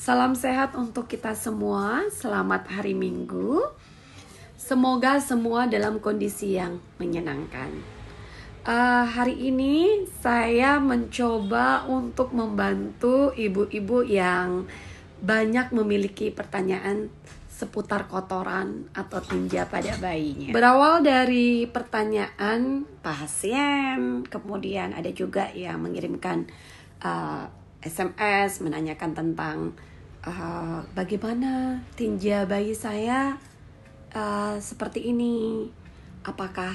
Salam sehat untuk kita semua. Selamat hari Minggu. Semoga semua dalam kondisi yang menyenangkan. Hari ini saya mencoba untuk membantu ibu-ibu yang banyak memiliki pertanyaan seputar kotoran atau tinja pada bayinya. Berawal dari pertanyaan pasien, kemudian ada juga yang mengirimkan SMS menanyakan tentang bagaimana tinja bayi saya seperti ini, apakah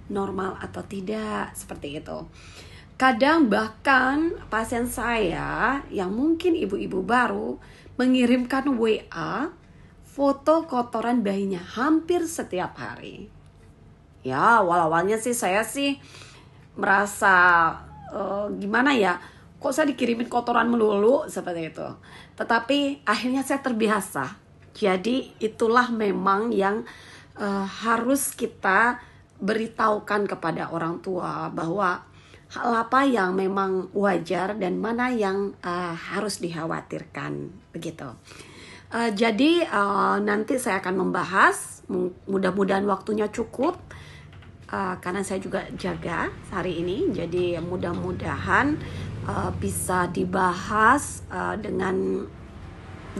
normal atau tidak, seperti itu. Kadang bahkan pasien saya yang mungkin ibu-ibu baru mengirimkan WA foto kotoran bayinya hampir setiap hari. Ya, awal-awalnya sih saya merasa gimana ya, kok saya dikirimin kotoran melulu seperti itu. Tetapi akhirnya saya terbiasa. Jadi itulah memang yang harus kita beritahukan kepada orang tua, bahwa hal apa yang memang wajar dan mana yang harus dikhawatirkan, begitu. Jadi nanti saya akan membahas, mudah-mudahan waktunya cukup, karena saya juga jaga hari ini. Jadi mudah-mudahan bisa dibahas dengan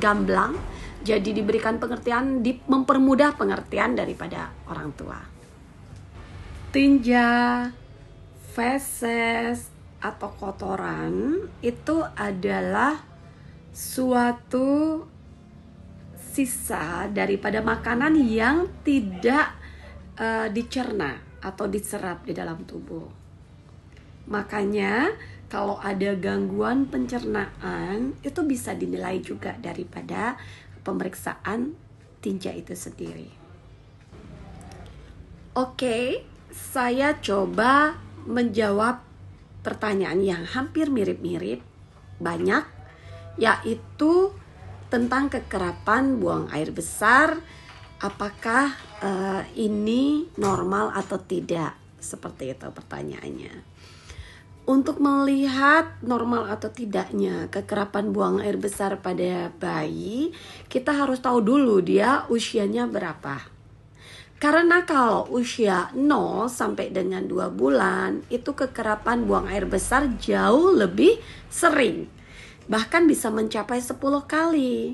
gamblang, jadi diberikan pengertian, mempermudah pengertian daripada orang tua. Tinja, feses atau kotoran itu adalah suatu sisa daripada makanan yang tidak dicerna atau diserap di dalam tubuh. Makanya kalau ada gangguan pencernaan, itu bisa dinilai juga daripada pemeriksaan tinja itu sendiri. Oke, saya coba menjawab pertanyaan yang hampir mirip-mirip, banyak, yaitu tentang kekerapan buang air besar. Apakah ini normal atau tidak? Seperti itu pertanyaannya. Untuk melihat normal atau tidaknya kekerapan buang air besar pada bayi, kita harus tahu dulu dia usianya berapa. Karena kalau usia 0 sampai dengan 2 bulan, itu kekerapan buang air besar jauh lebih sering. Bahkan bisa mencapai 10 kali.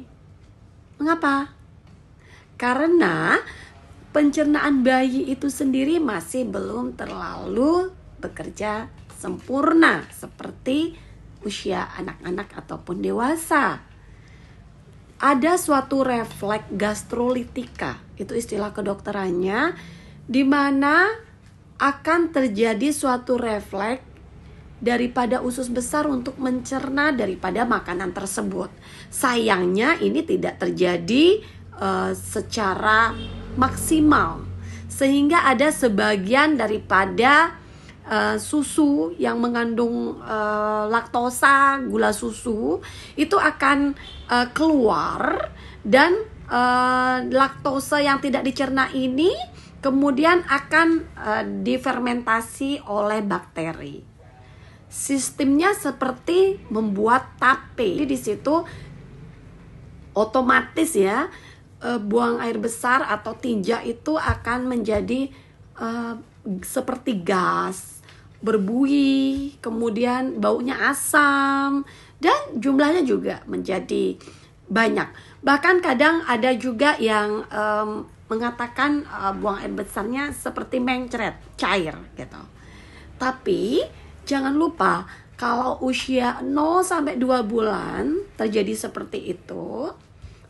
Mengapa? Karena pencernaan bayi itu sendiri masih belum terlalu bekerja sempurna seperti usia anak-anak ataupun dewasa. Ada suatu refleks gastrolitika, itu istilah kedokterannya, di mana akan terjadi suatu refleks daripada usus besar untuk mencerna daripada makanan tersebut. Sayangnya ini tidak terjadi secara maksimal, sehingga ada sebagian daripada susu yang mengandung laktosa, gula susu, itu akan keluar, dan laktosa yang tidak dicerna ini kemudian akan difermentasi oleh bakteri. Sistemnya seperti membuat tape. Jadi di situ otomatis ya, buang air besar atau tinja itu akan menjadi seperti gas, berbuih, kemudian baunya asam, dan jumlahnya juga menjadi banyak. Bahkan kadang ada juga yang mengatakan buang air besarnya seperti mencret, cair gitu. Tapi jangan lupa, kalau usia 0 sampai 2 bulan terjadi seperti itu,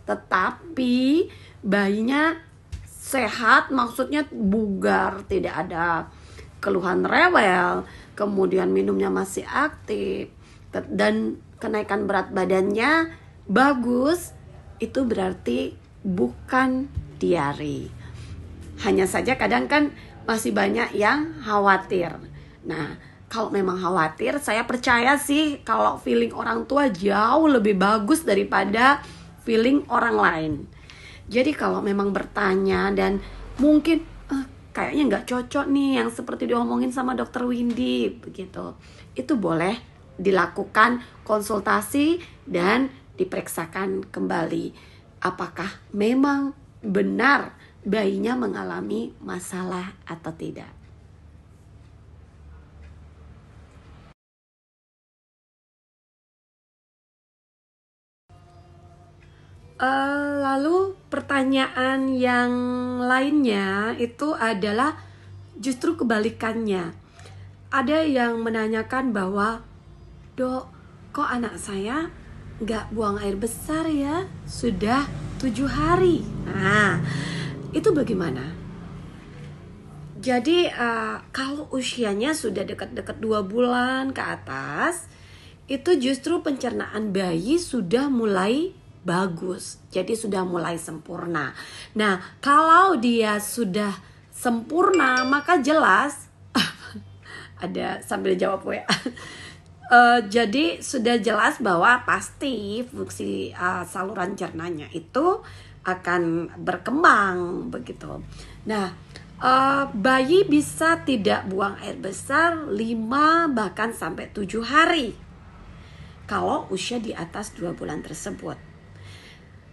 tetapi bayinya sehat, maksudnya bugar, tidak ada keluhan rewel, kemudian minumnya masih aktif, dan kenaikan berat badannya bagus, itu berarti bukan diare. Hanya saja kadang kan masih banyak yang khawatir. Nah, kalau memang khawatir, saya percaya sih kalau feeling orang tua jauh lebih bagus daripada feeling orang lain. Jadi kalau memang bertanya dan mungkin kayaknya nggak cocok nih yang seperti diomongin sama dokter Windy begitu, itu boleh dilakukan konsultasi dan diperiksakan kembali apakah memang benar bayinya mengalami masalah atau tidak. Lalu pertanyaan yang lainnya itu adalah justru kebalikannya. Ada yang menanyakan bahwa, "Dok, kok anak saya nggak buang air besar ya? Sudah 7 hari." Nah, itu bagaimana? Jadi kalau usianya sudah dekat-dekat 2 bulan ke atas, itu justru pencernaan bayi sudah mulai bagus. Jadi sudah mulai sempurna. Nah, kalau dia sudah sempurna, maka jelas ada sambil jawab ya. Jadi sudah jelas bahwa pasti fungsi saluran cernanya itu akan berkembang begitu. Nah, bayi bisa tidak buang air besar 5 bahkan sampai 7 hari kalau usia di atas 2 bulan tersebut.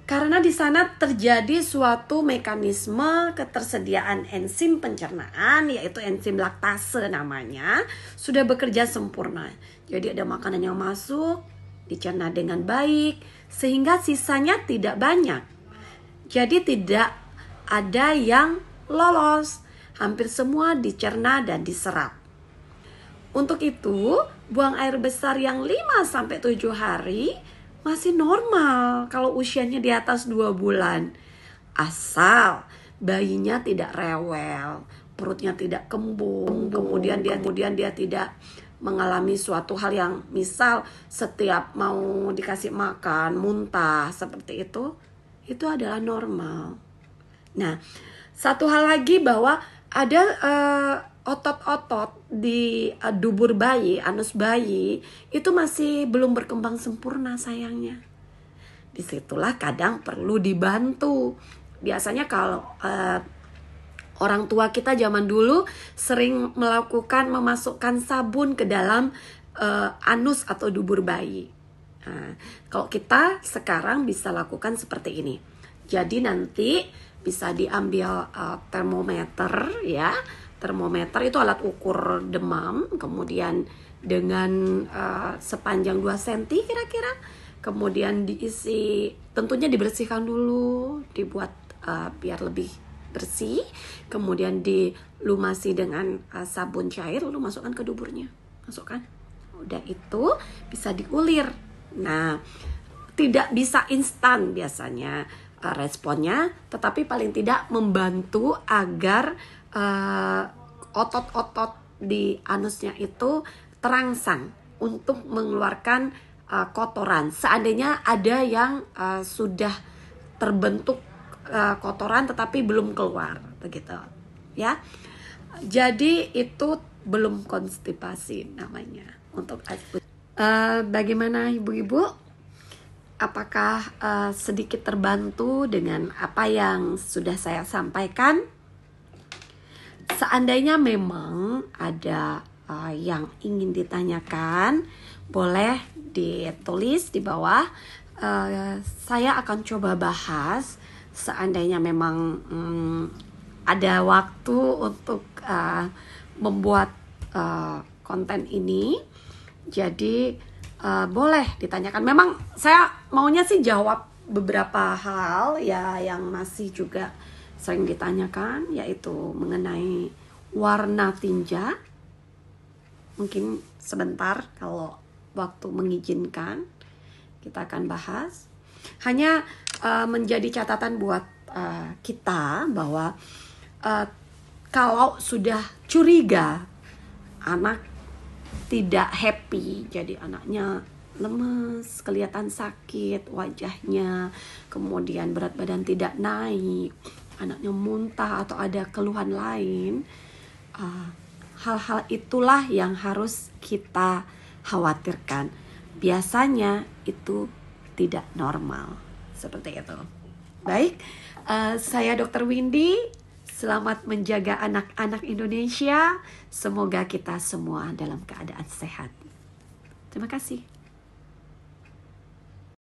Karena di sana terjadi suatu mekanisme ketersediaan enzim pencernaan, yaitu enzim laktase namanya, sudah bekerja sempurna. Jadi ada makanan yang masuk, dicerna dengan baik, sehingga sisanya tidak banyak. Jadi tidak ada yang lolos, hampir semua dicerna dan diserap. Untuk itu, buang air besar yang 5-7 hari masih normal kalau usianya di atas 2 bulan. Asal bayinya tidak rewel, perutnya tidak kembung, kemudian dia tidak mengalami suatu hal yang misal setiap mau dikasih makan, muntah seperti itu adalah normal. Nah, satu hal lagi bahwa ada otot-otot di dubur bayi, anus bayi itu masih belum berkembang sempurna sayangnya. Disitulah kadang perlu dibantu. Biasanya kalau orang tua kita zaman dulu sering melakukan memasukkan sabun ke dalam anus atau dubur bayi. Nah, kalau kita sekarang bisa lakukan seperti ini. Jadi nanti bisa diambil termometer ya. Termometer itu alat ukur demam, kemudian dengan sepanjang 2 cm kira-kira, kemudian diisi, tentunya dibersihkan dulu, dibuat biar lebih bersih, kemudian dilumasi dengan sabun cair, lalu masukkan ke duburnya, masukkan. Udah itu bisa diulir. Nah, tidak bisa instan biasanya responnya, tetapi paling tidak membantu agar otot-otot di anusnya itu terangsang untuk mengeluarkan kotoran. Seandainya ada yang sudah terbentuk kotoran tetapi belum keluar, begitu ya. Jadi itu belum konstipasi namanya untuk bagaimana ibu-ibu? Apakah sedikit terbantu dengan apa yang sudah saya sampaikan? Seandainya memang ada yang ingin ditanyakan, boleh ditulis di bawah. Saya akan coba bahas seandainya memang ada waktu untuk membuat konten ini. Jadi boleh ditanyakan. Memang saya maunya sih jawab beberapa hal ya yang masih juga sering ditanyakan, yaitu mengenai warna tinja. Mungkin sebentar kalau waktu mengizinkan kita akan bahas. Hanya menjadi catatan buat kita bahwa kalau sudah curiga anak tidak happy, jadi anaknya lemes, kelihatan sakit wajahnya, kemudian berat badan tidak naik, anaknya muntah atau ada keluhan lain, hal-hal itulah yang harus kita khawatirkan. Biasanya itu tidak normal, seperti itu. Baik, saya Dr. Windy. Selamat menjaga anak-anak Indonesia. Semoga kita semua dalam keadaan sehat. Terima kasih.